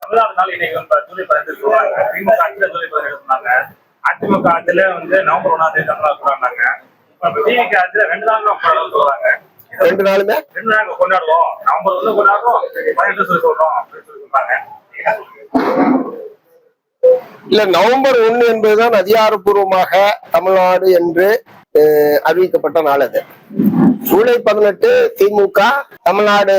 தமிழ்நாடு இன்னைக்கு ஜூலை 15 சொல்றாங்க. திமுக ஆட்சியில ஜூலை 17 சொன்னாங்க. அதிமுக ஆட்சியில நவம்பர் 1ஆம் தேதி தமிழ்நாடு சொல்றாங்க. டிவிக்கு ஆட்சியில 2 நாள் சொல்றாங்க. 2 நாளுமே 2 நாள் கொண்டாடுவோம். நவம்பர் 1 கொண்டாடுவோம், 18 சொல்லி சொல்றோம் அப்படின்னு சொல்லி சொல்றாங்க. இல்ல, நவம்பர் 1 என்பதுதான் அதிகாரப்பூர்வமாக தமிழ்நாடு என்று அறிவிக்கப்பட்ட நாள். அது ஜூலை 18 திமுக தமிழ்நாடு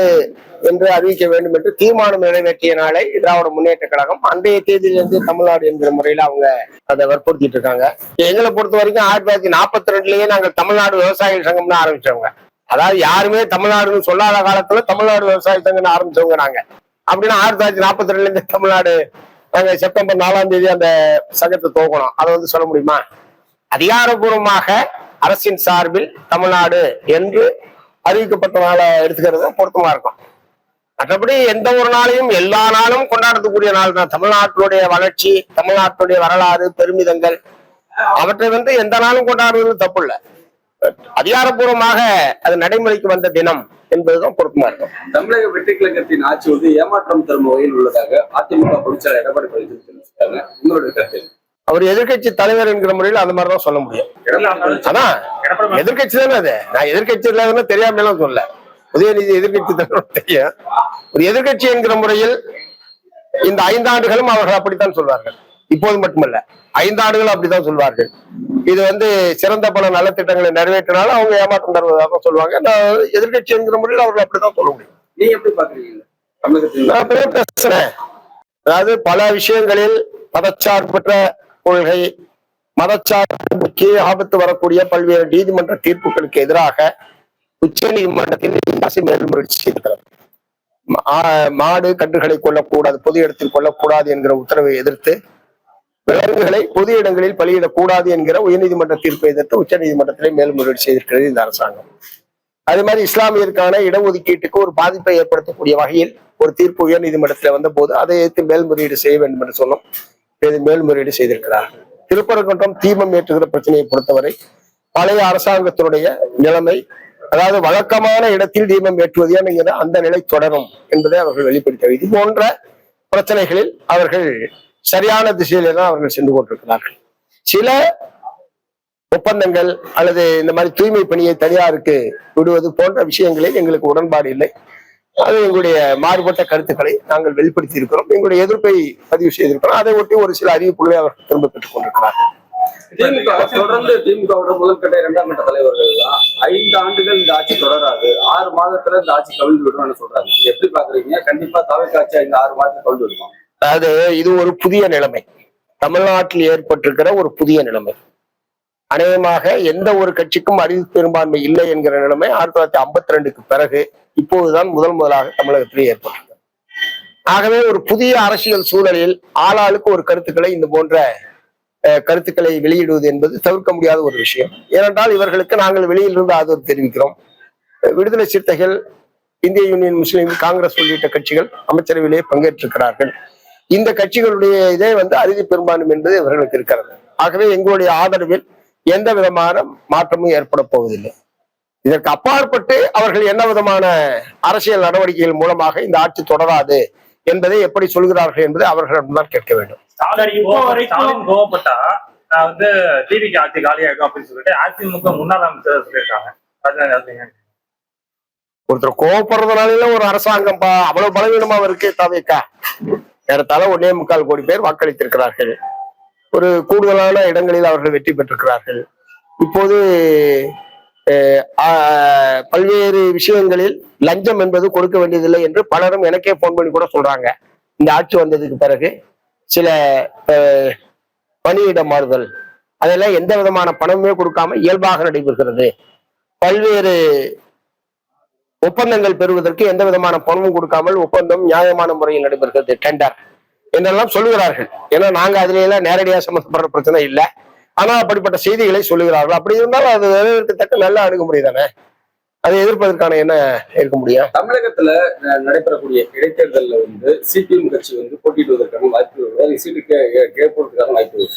என்று அறிவிக்க வேண்டும் என்று தீர்மானம் நிறைவேற்றிய நாளை திராவிட முன்னேற்ற கழகம் அன்றைய தேதியிலிருந்து தமிழ்நாடு என்கிற முறையில அவங்க அதை வற்புறுத்திட்டு இருக்காங்க. எங்களை பொறுத்த வரைக்கும் 1942லயே நாங்கள் தமிழ்நாடு விவசாயிகள் சங்கம்னு ஆரம்பிச்சவங்க. அதாவது யாருமே தமிழ்நாடுன்னு சொல்லாத காலத்துல தமிழ்நாடு விவசாய சங்கம்னு ஆரம்பிச்சவங்க நாங்க. அப்படின்னா 1942ல இருந்து தமிழ்நாடு நாங்க செப்டம்பர் 4ஆம் தேதி அந்த சங்கத்தை துவக்கணும். அதை சொல்ல முடியுமா? அதிகாரப்பூர்வமாக அரசின் சார்பில் தமிழ்நாடு என்று அறிவிக்கப்பட்ட நாளை எடுத்துக்கிறது பொருத்தமா இருக்கும். மற்றபடி எந்த ஒரு நாளையும் எல்லா நாளும் கொண்டாடக்கூடிய நாள் தான். தமிழ்நாட்டினுடைய வளர்ச்சி, தமிழ்நாட்டுடைய வரலாறு, பெருமிதங்கள் அவற்றை எந்த நாளும் கொண்டாடுறது தப்பு இல்லை. அதிகாரப்பூர்வமாக அது நடைமுறைக்கு வந்த தினம் என்பதுதான் பொருத்தமா இருக்கும். தமிழக வெற்றி கழகத்தின் ஆட்சி ஏமாற்றம் தரும் வகையில் உள்ளதாக அதிமுக பொதுச்செயலாளர் எடப்பாடி பழனிசாமி தெரிவிச்சிருக்காங்க. உங்களுடைய கருத்து? அவர் எதிர்கட்சி தலைவர் என்கிற முறையில் அந்த மாதிரிதான் சொல்ல முடியும். அதான் எதிர்கட்சி தானே அது. நான் எதிர்கட்சி இல்லாத தெரியாம எல்லாம் சொல்ல. உதயநிதி எதிர்கட்சி தலைவர் தெரியும். ஒரு எதிர்கட்சி என்கிற முறையில் இந்த 5 ஆண்டுகளும் அவர்கள் அப்படித்தான் சொல்வார்கள். இப்போது மட்டுமல்ல, 5 ஆண்டுகளும் அப்படித்தான் சொல்வார்கள். இது சிறந்த பல நலத்திட்டங்களை நிறைவேற்றினாலும் அவங்க ஏமாற்றம் தருவதாக சொல்லுவாங்க. நான் எதிர்கட்சி என்கிற முறையில் அவர்கள் அப்படித்தான் சொல்ல முடியும். நீங்க எப்படி பாக்குறீங்க? நான் பேசுறேன். அதாவது பல விஷயங்களில் மதச்சார்பற்ற கொள்கை, மதச்சார்புக்கு ஆபத்து வரக்கூடிய பல்வேறு நீதிமன்ற தீர்ப்புகளுக்கு எதிராக உச்ச நீதிமன்றத்தில் மேல்முறையீடு செய்திருக்கிறது. மாடு கன்றுகளை கொல்லக்கூடாது, பொது இடத்தில் கொல்லக்கூடாது என்கிற உத்தரவை எதிர்த்து விலங்குகளை பொது இடங்களில் பலியிடக்கூடாது என்கிற உயர்நீதிமன்ற தீர்ப்பை எதிர்த்து உச்ச நீதிமன்றத்திலே மேல்முறையீடு செய்திருக்கிறது இந்த அரசாங்கம். அதே மாதிரி இஸ்லாமியருக்கான இடஒதுக்கீட்டுக்கு ஒரு பாதிப்பை ஏற்படுத்தக்கூடிய வகையில் ஒரு தீர்ப்பு உயர்நீதிமன்றத்தில் வந்த போது அதை எதிர்த்து மேல்முறையீடு செய்ய வேண்டும் என்று சொன்னோம். மேல்முறையீடு செய்திருக்கிறார்கள். திருப்பரங்குன்றம் தீபம் ஏற்றுகிற பிரச்சனையை பொறுத்தவரை பழைய அரசாங்கத்தினுடைய நிலைமை, அதாவது வழக்கமான இடத்தில் தீபம் ஏற்றுவது என்கிற அந்த நிலை தொடரும் என்பதை அவர்கள் வெளிப்படுத்த, இது போன்ற பிரச்சனைகளில் அவர்கள் சரியான திசையில தான் அவர்கள் சென்று கொண்டிருக்கிறார்கள். சில ஒப்பந்தங்கள் அல்லது இந்த மாதிரி தூய்மை பணியை தனியாருக்கு விடுவது போன்ற விஷயங்களில் எங்களுக்கு உடன்பாடு இல்லை. அது எங்களுடைய மாறுபட்ட கருத்துக்களை நாங்கள் வெளிப்படுத்தி இருக்கிறோம். எங்களுடைய எதிர்ப்பை பதிவு செய்திருக்கிறோம். அதை ஒட்டி ஒரு சில அறிவிப்புகளை அவர்கள் திரும்ப பெற்றுக் கொண்டிருக்கிறார்கள். தொடர்ந்து திமுகவோட முதல்கட்ட 2ஆம் கட்ட தலைவர்கள் 5 ஆண்டுகள் இந்த ஆட்சி தொடராது, 6 மாதத்துல இந்த ஆட்சி கவிழ்ந்து விடும்னு சொல்றாங்க. எப்படி பாக்குறீங்க? கண்டிப்பா தாவேக்கா ஆட்சி இந்த 6 மாதத்துல கவிழ்ந்து விடுவோம். அதாவது இது ஒரு புதிய நிலைமை, தமிழ்நாட்டில் ஏற்பட்டிருக்கிற ஒரு புதிய நிலைமை. அநேகமாக எந்த ஒரு கட்சிக்கும் அறிவு பெரும்பான்மை இல்லை என்கிற நிலைமை 1952க்கு பிறகு இப்போதுதான் முதலாக தமிழகத்திலே ஏற்பட்டது. ஆகவே ஒரு புதிய அரசியல் சூழலில் ஆளாளுக்கு ஒரு கருத்துக்களை இந்த போன்ற கருத்துக்களை வெளியிடுவது என்பது தவிர்க்க முடியாத ஒரு விஷயம். ஏனென்றால் இவர்களுக்கு நாங்கள் வெளியிலிருந்து ஆதரவு தெரிவிக்கிறோம். விடுதலை சிறுத்தைகள், இந்திய யூனியன் முஸ்லீம் காங்கிரஸ் உள்ளிட்ட கட்சிகள் அமைச்சரவையிலே பங்கேற்றிருக்கிறார்கள். இந்த கட்சிகளுடைய இதே அறுதி பெரும்பான்மை என்பது இவர்களுக்கு இருக்கிறது. ஆகவே எங்களுடைய ஆதரவில் எந்த விதமான மாற்றமும் ஏற்பட போவதில்லை. இதற்கு அப்பாற்பட்டு அவர்கள் என்ன விதமான அரசியல் நடவடிக்கைகள் மூலமாக இந்த ஆட்சி தொடராது என்பதை எப்படி சொல்கிறார்கள் என்பதை அவர்களிடம்தான் கேட்க வேண்டும். ஸ்டாலின் கோவப்பட்டா டிவிக்கு ஆட்சி காலியாகும் அப்படின்னு சொல்லிட்டு அதிமுக முன்னாள் அமைச்சர் சொல்லியிருக்காங்க. ஒருத்தர் கோவப்படுறதுனால ஒரு அரசாங்கம் அவ்வளவு பலவீனமா இருக்கு. தவிர்க்க ஏறத்தாழ 1.25 கோடி பேர் வாக்களித்திருக்கிறார்கள். ஒரு கூடுதலான இடங்களில் அவர்கள் வெற்றி பெற்றிருக்கிறார்கள். இப்போது பல்வேறு விஷயங்களில் லஞ்சம் என்பது கொடுக்க வேண்டியதில்லை என்று பலரும் எனக்கே போன் பண்ணி கூட சொல்றாங்க. இந்த ஆட்சி வந்ததுக்கு பிறகு சில பணியிட மாறுதல் அதெல்லாம் எந்த விதமான பணமுமே கொடுக்காம இயல்பாக நடைபெறுகிறது. பல்வேறு ஒப்பந்தங்கள் பெறுவதற்கு எந்த விதமான பணமும் கொடுக்காமல் ஒப்பந்தம் நியாயமான முறையில் நடைபெறுகிறது, டெண்டர் என்றெல்லாம் சொல்லுகிறார்கள். ஏன்னா நாங்க அதுல எல்லாம் நேரடியாக சம்பந்தப்படுற பிரச்சனை இல்லை. ஆனா அப்படிப்பட்ட செய்திகளை சொல்லுகிறார்கள். அப்படி இருந்தாலும் அது வரவேற்கத்தக்க நல்ல அணுகுமுறை தானே. அதை எதிர்ப்பதற்கான என்ன இருக்க முடியும்? தமிழகத்துல நடைபெறக்கூடிய இடைத்தேர்தலில் சிபிஎம் கட்சி போட்டியிடுவதற்கான வாய்ப்பு, சீட்டு கேட்பதற்கான வாய்ப்பு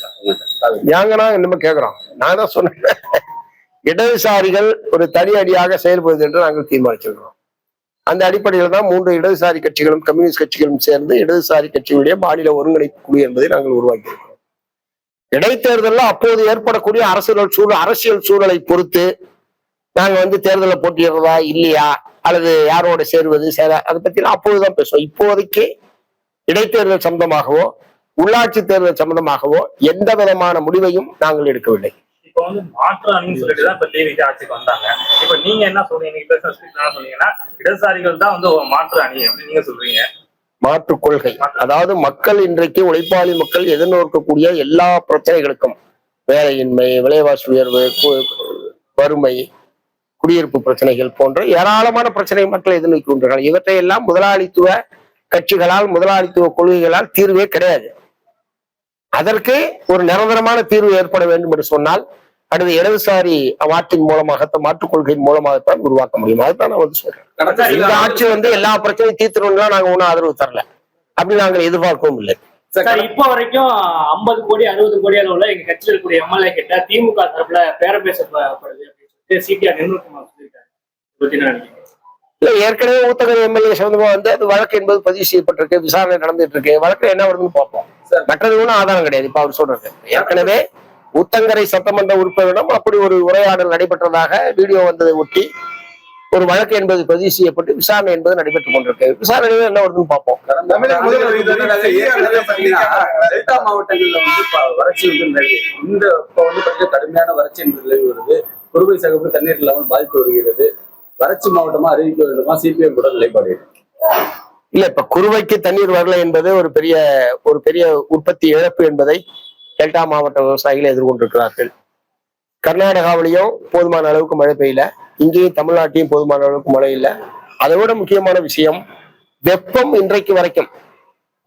ஏங்கன்னா இன்னும் கேட்கிறோம். நான் தான் சொன்னேன், இடதுசாரிகள் ஒரு தனி அடியாக செயல்படுவது என்று நாங்கள் தீர்மானிச்சிருக்கிறோம். அந்த அடிப்படையில் தான் 3 இடதுசாரி கட்சிகளும் கம்யூனிஸ்ட் கட்சிகளும் சேர்ந்து இடதுசாரி கட்சிகளுடைய மாநில ஒருங்கிணைப்பு குழு என்பதை நாங்கள் உருவாக்கியிருக்கிறோம். இடைத்தேர்தலில் அப்போது ஏற்படக்கூடிய அரசியல் சூழலை பொறுத்து நாங்க தேர்தலில் போட்டியிடுறதா இல்லையா அல்லது யாரோட சேருவது அதை பத்தி அப்போதுதான் பேசுவோம். இப்போதைக்கு இடைத்தேர்தல் சம்பந்தமாகவோ உள்ளாட்சி தேர்தல் சம்பந்தமாகவோ எந்த விதமான முடிவையும் நாங்கள் எடுக்கவில்லை. இப்ப மாற்று அணின்னு சொல்லிட்டுதான் இப்ப டிவிக்கு ஆட்சிக்கு வந்தாங்க. இப்ப நீங்க என்ன சொல்றீங்க? நீங்க பேசுற ஸ்பீச் என்ன சொன்னீங்கன்னா இடதுசாரிகள் தான் ஒரு மாற்று அணி அப்படின்னு நீங்க சொல்றீங்க. மாற்று கொள்கை, அதாவது மக்கள் இன்றைக்கு உழைப்பாளி மக்கள் எதிர்நோக்கக்கூடிய எல்லா பிரச்சனைகளுக்கும், வேலையின்மை, விலைவாசி உயர்வு, வறுமை, குடியிருப்பு பிரச்சனைகள் போன்ற ஏராளமான பிரச்சனை மக்கள் எதிர்நோக்கின்றார்கள். இவற்றையெல்லாம் முதலாளித்துவ கட்சிகளால் முதலாளித்துவ கொள்கைகளால் தீர்வே கிடையாது. அதற்கு ஒரு நிரந்தரமான தீர்வு ஏற்பட வேண்டும் என்று சொன்னால் அடுத்த இடதுசாரி மாற்றின் மூலமாக மாற்றுக் கொள்கையின் மூலமாகத்தான் உருவாக்க முடியும். அதுதான் நான் சொல்றேன். இந்த ஆட்சி எல்லா பிரச்சனையும் தீர்த்துறோம்னா நாங்க ஒன்னும் ஆதரவு தரல, அப்படி நாங்கள் எதிர்பார்க்கவும் இல்லை. இப்ப வரைக்கும் 50 கோடி 60 கோடி அளவுல எங்க கட்சியில் இருக்கக்கூடிய எம்எல்ஏ கிட்ட திமுக தரப்புல பேரம் பேசப்படுது அப்படின்னு சொல்லிட்டு சிடிஆர் நிர்மல்குமார் சொல்லியிருக்காரு. இல்ல, ஏற்கனவே ஊத்தகரை எம்எல்ஏ சம்பந்தமா அது வழக்கு என்பது பதிவு செய்யப்பட்டிருக்கு, விசாரணை நடந்துட்டு இருக்கு. வழக்கு என்ன வருதுன்னு பார்ப்போம். மற்றது ஒன்றும் ஆதாரம் கிடையாது. இப்ப அவர் சொல்றது ஏற்கனவே ஊத்தங்கரை சட்டமன்ற உறுப்பினரிடம் அப்படி ஒரு உரையாடல் நடைபெற்றதாக வீடியோ வந்ததை ஒட்டி ஒரு வழக்கு என்பது பதிவு செய்யப்பட்டு விசாரணை என்பது நடைபெற்றுக் கொண்டிருக்கு. விசாரணையில என்ன வருதுன்னு பார்ப்போம். டெல்டா மாவட்டங்கள்ல வறட்சி இந்த கடுமையான வறட்சி என்பது நிலவி வருது. குறுவை சகப்பு தண்ணீர் இல்லாமல் பாதித்து வருகிறது. வறட்சி மாவட்டமா அறிவிக்க வேண்டுமா? சிபிஎம் கூட நிலைப்பாடு இல்ல. இப்ப குறுவைக்கு தண்ணீர் வரல என்பது ஒரு பெரிய உற்பத்தி இழப்பு என்பதை டெல்டா மாவட்ட விவசாயிகள் எதிர்கொண்டிருக்கிறார்கள். கர்நாடகாவிலையும் போதுமான அளவுக்கு மழை பெய்யல, இங்கேயும் தமிழ்நாட்டையும் போதுமான அளவுக்கு மழை இல்லை. அதை விட முக்கியமான விஷயம், வெப்பம் இன்றைக்கு வரைக்கும்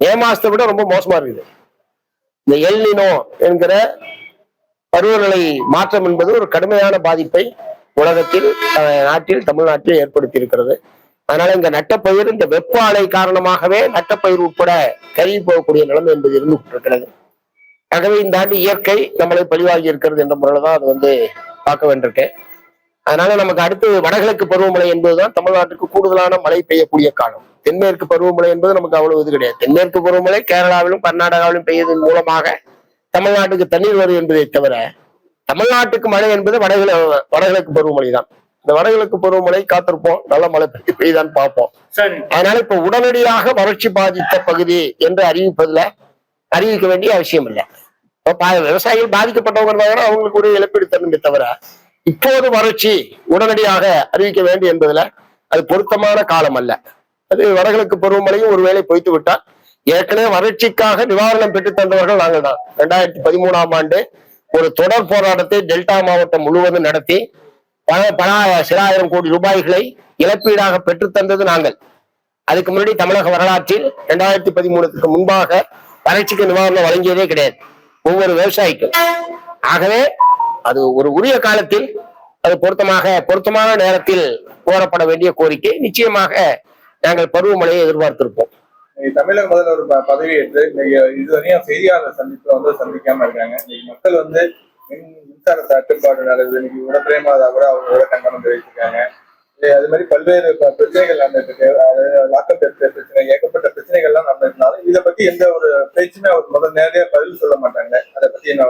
மே மாசத்தை விட ரொம்ப மோசமா இருக்குது. இந்த எல் நினோ என்கிற பருவநிலை மாற்றம் என்பது ஒரு கடுமையான பாதிப்பை உலகத்தில், நாட்டில், தமிழ்நாட்டில் ஏற்படுத்தி இருக்கிறது. அதனால இங்க நட்டப்பயிர் இந்த வெப்ப அலை காரணமாகவே நட்டப்பயிர் உட்பட கருகி போகக்கூடிய நிலைமை என்பது இருந்து கொண்டிருக்கிறது. ஆகவே இந்த ஆண்டு இயற்கை நம்மளை பழிவாகி இருக்கிறது என்ற முறையில தான் அது பார்க்க வேண்டியிருக்கேன். அதனால நமக்கு அடுத்து வடகிழக்கு பருவமழை என்பதுதான் தமிழ்நாட்டுக்கு கூடுதலான மழை பெய்யக்கூடிய காலம். தென்மேற்கு பருவமழை என்பது நமக்கு அவ்வளவு இது கிடையாது. தென்மேற்கு பருவமழை கேரளாவிலும் கர்நாடகாவிலும் பெய்யதன் மூலமாக தமிழ்நாட்டுக்கு தண்ணீர் வரும் என்பதை தவிர தமிழ்நாட்டுக்கு மழை என்பது வடகிழக்கு பருவமழை தான். இந்த வடகிழக்கு பருவமழை காத்திருப்போம், நல்ல மழை பெய்தான் பார்ப்போம். அதனால இப்ப உடனடியாக வறட்சி பாதித்த பகுதி என்று அறிவிக்க வேண்டிய அவசியம் இல்லை. விவசாயிகள் பாதிக்கப்பட்டவங்க இருந்தாங்கன்னா அவங்களுக்கு ஒரு இழப்பீடு தரணுமே தவிர இப்போது வறட்சி உடனடியாக அறிவிக்க வேண்டும் என்பதுல அது பொருத்தமான காலம் அல்ல. அது வடகிழக்கு பருவமழையும் ஒருவேளை பொய்த்து விட்டால், ஏற்கனவே வறட்சிக்காக நிவாரணம் பெற்று தந்தவர்கள் நாங்கள் தான். 2013ஆம் ஆண்டு ஒரு தொடர் போராட்டத்தை டெல்டா மாவட்டம் முழுவதும் நடத்தி பல சில ஆயிரம் கோடி ரூபாய்களை இழப்பீடாக பெற்று தந்தது நாங்கள். அதுக்கு முன்னாடி தமிழக வரலாற்றில் 2013க்கு முன்பாக வறட்சிக்கு நிவாரணம் வழங்கியதே கிடையாது ஒவ்வொரு விவசாயிக்கும். ஆகவே அது ஒரு உரிய காலத்தில் அது பொருத்தமான நேரத்தில் கோரப்பட வேண்டிய கோரிக்கை. நிச்சயமாக நாங்கள் பருவமழையை எதிர்பார்த்திருப்போம். தமிழக முதல்வர் பதவியேற்று இதுவரையும் செய்தியாளர் சந்திப்பு சந்திக்காம இருக்காங்க. மக்கள் மின்சார தட்டுப்பாடு நடக்குது, இன்னைக்கு உடற்பிரேமாதா கூட அவங்களோட கண்டனம் தெரிவிச்சிருக்காங்க. அது மாதிரி பல்வேறு பிரச்சனைகள் நடந்துட்டு இருக்கு. லாக்அப் பிரச்சனை, ஏகப்பட்ட பிரச்சனைகள்லாம் நடந்திருந்தாலும் இதை பத்தி எந்த ஒரு பேச்சுமே அவர் முதல் நேரடியா பதில் சொல்ல மாட்டாங்க. அதை பத்தி என்ன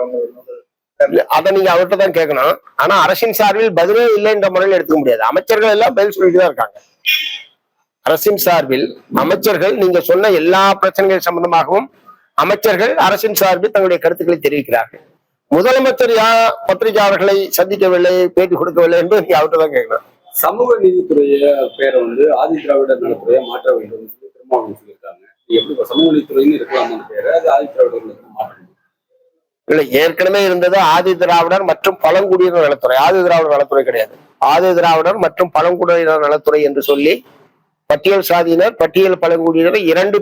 அதை நீங்க அவர்கிட்ட தான் கேட்கணும். ஆனா அரசின் சார்பில் பதிலே இல்லை என்ற முறையில் எடுத்துக்க முடியாது. அமைச்சர்கள் எல்லாம் பதில் சொல்லிட்டு தான் இருக்காங்க. அரசின் சார்பில் அமைச்சர்கள் நீங்க சொன்ன எல்லா பிரச்சனைகள் சம்பந்தமாகவும் அமைச்சர்கள் அரசின் சார்பில் தங்களுடைய கருத்துக்களை தெரிவிக்கிறார்கள். முதலமைச்சர் பத்திரிகையாளர்களை சந்திக்கவில்லை, பேட்டி கொடுக்கவில்லை என்று நீங்க அவர்கிட்ட தான் கேட்கணும். சமூக நீதித்துறைய பேரை ஆதி திராவிடர் நலத்துறையை மாற்ற வேண்டும் திரும்ப சொல்லியிருக்காங்க. எப்படி சமூக நீதித்துறைன்னு இருக்கலாம் அந்த பேரை, அது ஆதி திராவிடர் மாற்றணும் இல்ல. ஏற்கனவே இருந்தது ஆதி திராவிடர் மற்றும் பழங்குடியினர் நலத்துறை. ஆதி திராவிடர் நலத்துறை கிடையாது. ஆதி திராவிடர் மற்றும் பழங்குடியினர் நலத்துறை என்று சொல்லி பட்டியல் சாதியினர், பட்டியல் பழங்குடியினர் இரண்டு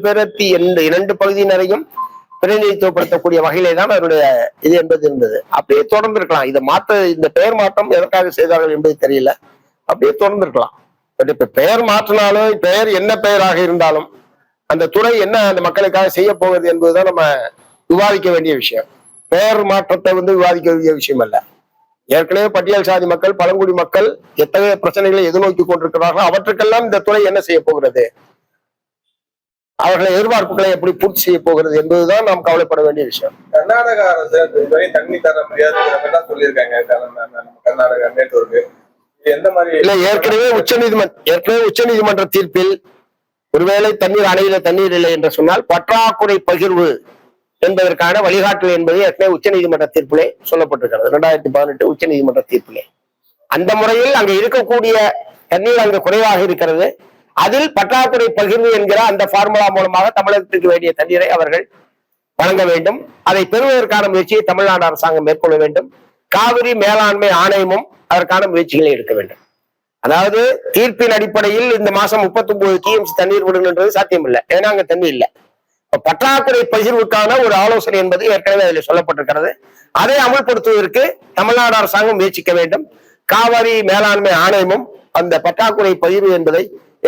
பகுதியினரையும் பிரதிநிதித்துவப்படுத்தக்கூடிய வகையிலே தான் அவருடைய இது என்பது இருந்தது. அப்படியே தொடர்ந்து இருக்கலாம். இந்த பெயர் மாற்றம் எதற்காக செய்தார்கள் என்பது தெரியல. அப்படியே தொடர்ந்து இருக்கலாம். பட் இப்ப பெயர் மாற்றினாலும் பெயர் என்ன பெயராக இருந்தாலும் அந்த துறை என்ன அந்த மக்களுக்காக செய்ய போகிறது என்பதுதான் நம்ம விவாதிக்க வேண்டிய விஷயம். பெயர் மாற்றத்தை விவாதிக்க வேண்டிய விஷயம் அல்ல. ஏற்கனவே பட்டியல் சாதி மக்கள், பழங்குடி மக்கள் எத்தகைய பிரச்சனைகளை எதிர்நோக்கி கொண்டிருக்கிறார்களோ அவற்றுக்கெல்லாம் இந்த துறை என்ன செய்ய போகிறது, அவர்களை எதிர்பார்ப்புகளை எப்படி பூர்த்தி செய்ய போகிறது என்பதுதான் நாம் கவலைப்பட வேண்டிய விஷயம். கர்நாடக அரசு இதுவரை தண்ணி தர முடியாதுங்கிற சொல்லியிருக்காங்க கர்நாடகா மேட்டூருக்கு. எந்த மாதிரி இல்ல, ஏற்கனவே உச்சநீதிமன்ற தீர்ப்பில் ஒருவேளை தண்ணீர் அணையில தண்ணீர் இல்லை என்று சொன்னால் பற்றாக்குறை பகிர்வு என்பதற்கான வழிகாட்டல் என்பது ஏற்கனவே உச்சநீதிமன்ற தீர்ப்பிலே சொல்லப்பட்டிருக்கிறது. 2018 உச்சநீதிமன்ற தீர்ப்பிலே அந்த முறையில் அங்க இருக்கக்கூடிய தண்ணீர் அங்கு குறைவாக இருக்கிறது. அதில் பற்றாக்குறை பகிர்வு என்கிற அந்த பார்முலா மூலமாக தமிழகத்திற்கு வேண்டிய தண்ணீரை அவர்கள் வழங்க வேண்டும். அதை பெறுவதற்கான முயற்சியை தமிழ்நாடு அரசாங்கம் மேற்கொள்ள வேண்டும். காவிரி மேலாண்மை ஆணையமும் அதற்கான முயற்சிகளை எடுக்க வேண்டும். அதாவது தீர்ப்பின் அடிப்படையில் இந்த மாசம் 39 TMC தண்ணீர் விடுன்றது சாத்தியம் இல்லை, ஏன்னா அங்க தண்ணி இல்லை. பற்றாக்குறை பகிர்வுக்கான ஒரு ஆலோசனை என்பது ஏற்கனவே அதில் சொல்லப்பட்டிருக்கிறது. அதை அமல்படுத்துவதற்கு தமிழ்நாடு அரசாங்கம் முயற்சிக்க வேண்டும். காவிரி மேலாண்மை ஆணையமும் அந்த பற்றாக்குறை பகிர்வு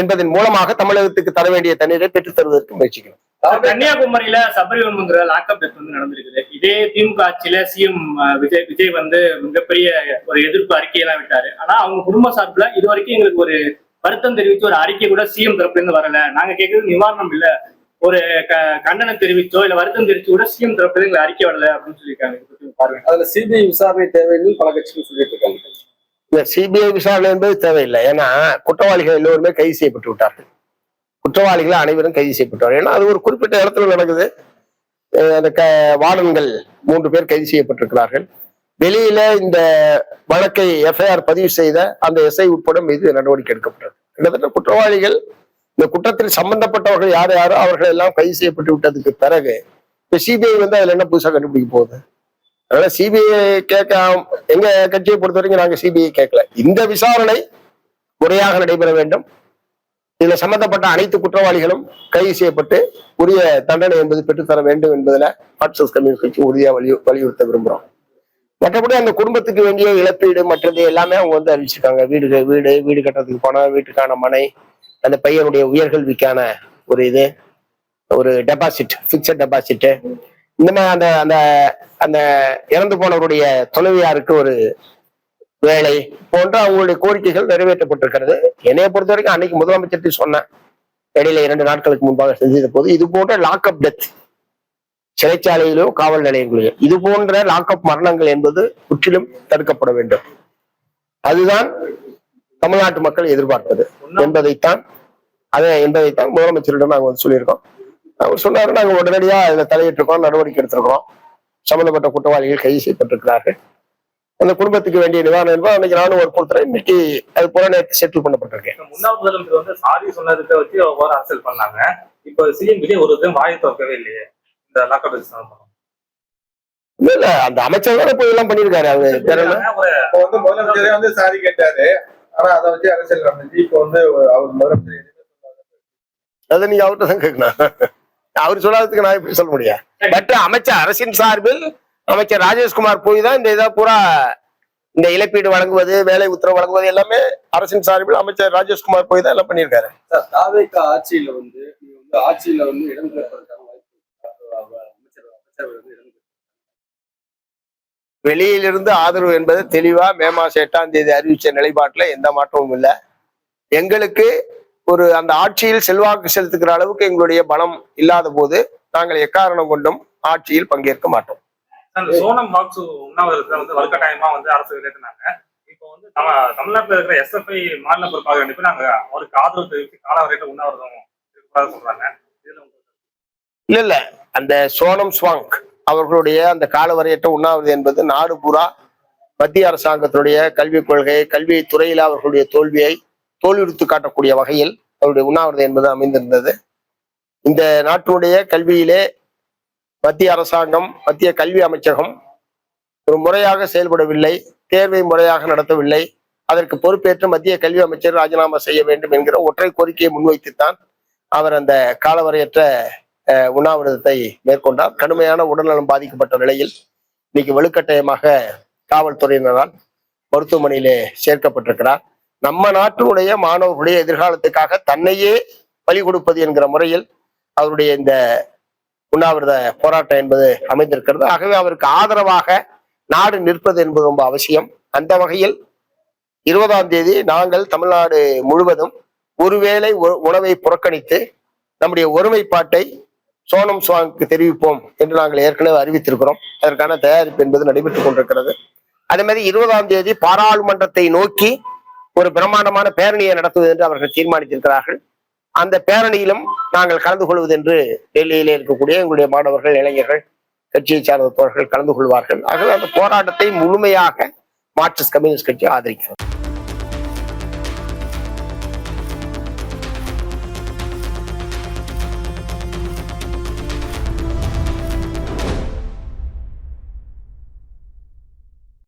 என்பதன் மூலமாக தமிழகத்துக்கு தர வேண்டிய தண்ணீரை பெற்றுத் தருவதற்கு முயற்சிக்கணும். கன்னியாகுமரியில சபரிமலைங்கிற லாக்அப் டெத் நடந்திருக்குது. இதே திமுக ஆட்சியில சிஎம் விஜய் மிகப்பெரிய ஒரு எதிர்ப்பு அறிக்கையெல்லாம் விட்டாரு. ஆனா அவங்க குடும்ப சார்பில் இது வரைக்கும் எங்களுக்கு ஒரு வருத்தம் தெரிவிச்சு ஒரு அறிக்கை கூட சிஎம் தரப்புல இருந்து வரல. நாங்க கேட்கறது நிவாரணம் இல்ல, ஒரு கண்டனம் தெரிவிச்சோ இல்ல வருத்தம் தெரிவிச்சு கூட சிஎம் தரப்புல எங்களுக்கு அறிக்கை வரல அப்படின்னு சொல்லியிருக்காங்க. அதுல சிபிஐ விசாரணை தேவைன்னு பல கட்சிகள் சொல்லிட்டு இருக்காங்க. இந்த சிபிஐ விசாரணை என்பது தேவையில்லை. ஏன்னா குற்றவாளிகள் எல்லோருமே கைது செய்யப்பட்டு விட்டார்கள். குற்றவாளிகள் அனைவரும் கைது செய்யப்பட்டார்கள். ஏன்னா அது ஒரு குறிப்பிட்ட இடத்துல நடக்குது. அந்த வார்டன்கள் 3 பேர் கைது செய்யப்பட்டிருக்கிறார்கள். வெளியில இந்த வழக்கை FIR பதிவு செய்த அந்த SI உட்பட மீது நடவடிக்கை எடுக்கப்பட்டது. கிட்டத்தட்ட குற்றவாளிகள், இந்த குற்றத்தில் சம்பந்தப்பட்டவர்கள் யாரோ அவர்கள் எல்லாம் கைது செய்யப்பட்டு விட்டதுக்கு பிறகு இப்ப சிபிஐ அதுல என்ன புதுசா கண்டுபிடிக்க போகுது? அதனால சிபிஐ கேட்க, எங்க கட்சியை பொறுத்த வரைக்கும் நாங்க சிபிஐ கேட்கல. இந்த விசாரணை முறையாக நடைபெற வேண்டும். இதுல சம்பந்தப்பட்ட அனைத்து குற்றவாளிகளும் கைது செய்யப்பட்டு உரிய தண்டனை என்பது பெற்றுத்தர வேண்டும் என்பதுல மார்க்சிஸ்ட் கம்யூனிஸ்ட் கட்சி உறுதியா வலியுறுத்த விரும்புறோம். மற்றபடி அந்த குடும்பத்துக்கு வேண்டிய இழப்பீடு மற்றது எல்லாமே அவங்க அறிவிச்சிருக்காங்க. வீடு கட்டுறதுக்கு பணம், வீட்டுக்கான மனை, அந்த பையனுடைய உயர்கல்விக்கான ஒரு டெபாசிட், பிக்சட் டெபாசிட், இந்த மாதிரி அந்த அந்த அந்த இறந்து போனவருடைய துணைவியாருக்கு ஒரு வேலை போன்ற அவங்களுடைய கோரிக்கைகள் நிறைவேற்றப்பட்டிருக்கிறது. என்னைய பொறுத்த வரைக்கும் அன்னைக்கு முதலமைச்சர் சொன்னேன், இடையில 2 நாட்களுக்கு முன்பாக செஞ்சது போது இது போன்ற லாக்அப் டெத், சிறைச்சாலையிலோ காவல் நிலையங்களிலோ இது போன்ற லாக்அப் மரணங்கள் என்பது முற்றிலும் தடுக்கப்பட வேண்டும். அதுதான் தமிழ்நாட்டு மக்கள் எதிர்பார்ப்பது என்பதைத்தான் முதலமைச்சரிடம் நாங்கள் சொல்லியிருக்கோம். அவர் சொன்னாரு, நாங்கள் உடனடியா இதுல தலையிட்டிருக்கோம், நடவடிக்கை எடுத்திருக்கிறோம். சம்பந்தப்பட்ட குற்றவாளிகள் கைது செய்யப்பட்டிருக்கிறார்கள். அந்த குடும்பத்துக்கு வேண்டிய நிவாரணம் என்பது அன்னைக்கு நானும் வற்புறுத்துறேன். இன்னைக்கு அது போல நேற்று செட்டில் பண்ணப்பட்டிருக்கேன். முன்னாள் முதலமைச்சர் சாரி சொன்னதுக்கு வச்சு ஒவ்வொரு அரசியல் பண்ணாங்க. இப்போ சிஎம் விஜய் ஒரு வாயை திறக்கவே இல்லையே இந்த லாக்அப் இல்ல, அந்த அமைச்சர் தானே போய் எல்லாம் பண்ணிருக்காரு. அவரு முதலமைச்சரே சாரி கேட்டாரு. ஆனா அதை வச்சு அரசியல் நடந்துச்சு. இப்போ அவர் முதலமைச்சர் அதை நீங்க அவர்கிட்ட தான் கேட்கணும். அவர் சொல்லாததுக்கு நான் எப்படி சொல்ல முடியும்? பட் அமைச்சர் அரசின் சார்பில் அமைச்சர் ராஜேஷ்குமார் போய் தான் இந்த பூரா இந்த இழப்பீடு வழங்குவது, வேலை உத்தரவு வழங்குவது எல்லாமே அரசின் சார்பில் அமைச்சர் ராஜேஷ்குமார் போய் தான் எல்லாம் பண்ணியிருக்காரு. ஆட்சியில இடம் வெளியிலிருந்து ஆதரவு என்பது தெளிவா மே மாசம் 8ஆம் தேதி அறிவிச்ச நிலைப்பாட்டுல எந்த மாற்றமும் இல்லை. எங்களுக்கு அந்த ஆட்சியில் செல்வாக்கு செலுத்துகிற அளவுக்கு எங்களுடைய பலம் இல்லாத போது நாங்கள் எக்காரணம் கொண்டும் ஆட்சியில் பங்கேற்க மாட்டோம். சோனம் வாக்சு உண்ணாவிரதத்துல வலுக்கட்டாயமா அரசு விளையாடுனாங்க. இப்போ தமிழ்நாட்டில் இருக்கிற SFI மாநில பொறுப்பாக அனுப்பி நாங்க அவருக்கு ஆதரவு தெரிவித்து காலவரையில உண்ணாவிரதம் சொல்றாங்க. இல்ல, அந்த சோனம் ஸ்வாங் அவர்களுடைய அந்த காலவரையற்ற உண்ணாவிரதம் என்பது நாடு பூரா மத்திய அரசாங்கத்தினுடைய கல்விக் கொள்கை, கல்வி துறையில அவர்களுடைய தோல்வியை தோல்வியுறுத்து காட்டக்கூடிய வகையில் அவருடைய உண்ணாவிரதம் என்பது அமைந்திருந்தது. இந்த நாட்டினுடைய கல்வியிலே மத்திய அரசாங்கம், மத்திய கல்வி அமைச்சகம் ஒரு முறையாக செயல்படவில்லை, தேர்வை முறையாக நடத்தவில்லை. அதற்கு பொறுப்பேற்று மத்திய கல்வி அமைச்சர் ராஜினாமா செய்ய வேண்டும் என்கிற ஒற்றை கோரிக்கையை முன்வைத்துத்தான் அவர் அந்த காலவரையற்ற உண்ணாவிரதத்தை மேற்கொண்டார். கடுமையான உடல்நலம் பாதிக்கப்பட்ட நிலையில் இன்னைக்கு வலுக்கட்டாயமாக காவல்துறையினரால் மருத்துவமனையிலே சேர்க்கப்பட்டிருக்கிறார். நம்ம நாட்டினுடைய மாணவர்களுடைய எதிர்காலத்துக்காக தன்னையே பலி கொடுப்பது என்கிற முறையில் அவருடைய இந்த உண்ணாவிரத போராட்டம் என்பது அமைந்திருக்கிறது. ஆகவே அவருக்கு ஆதரவாக நாடு நிற்பது என்பது ரொம்ப அவசியம். அந்த வகையில் 20ஆம் தேதி நாங்கள் தமிழ்நாடு முழுவதும் ஒருவேளை உணவை புறக்கணித்து நம்முடைய ஒருமைப்பாட்டை சோனம் சுவாங்குக்கு தெரிவிப்போம் என்று நாங்கள் ஏற்கனவே அறிவித்திருக்கிறோம். அதற்கான தயாரிப்பு என்பது நடைபெற்றுக் கொண்டிருக்கிறது. அதே மாதிரி 20ஆம் தேதி பாராளுமன்றத்தை நோக்கி ஒரு பிரம்மாண்டமான பேரணியை நடத்துவது என்று அவர்கள் தீர்மானித்திருக்கிறார்கள். அந்த பேரணியிலும் நாங்கள் கலந்து கொள்வது என்று டெல்லியிலே இருக்கக்கூடிய எங்களுடைய மாணவர்கள், இளைஞர்கள், கட்சியை சார்ந்த தோழர்கள் கலந்து கொள்வார்கள். ஆகவே அந்த போராட்டத்தை முழுமையாக மார்க்சிஸ்ட் கம்யூனிஸ்ட் கட்சி ஆதரிக்கிறது.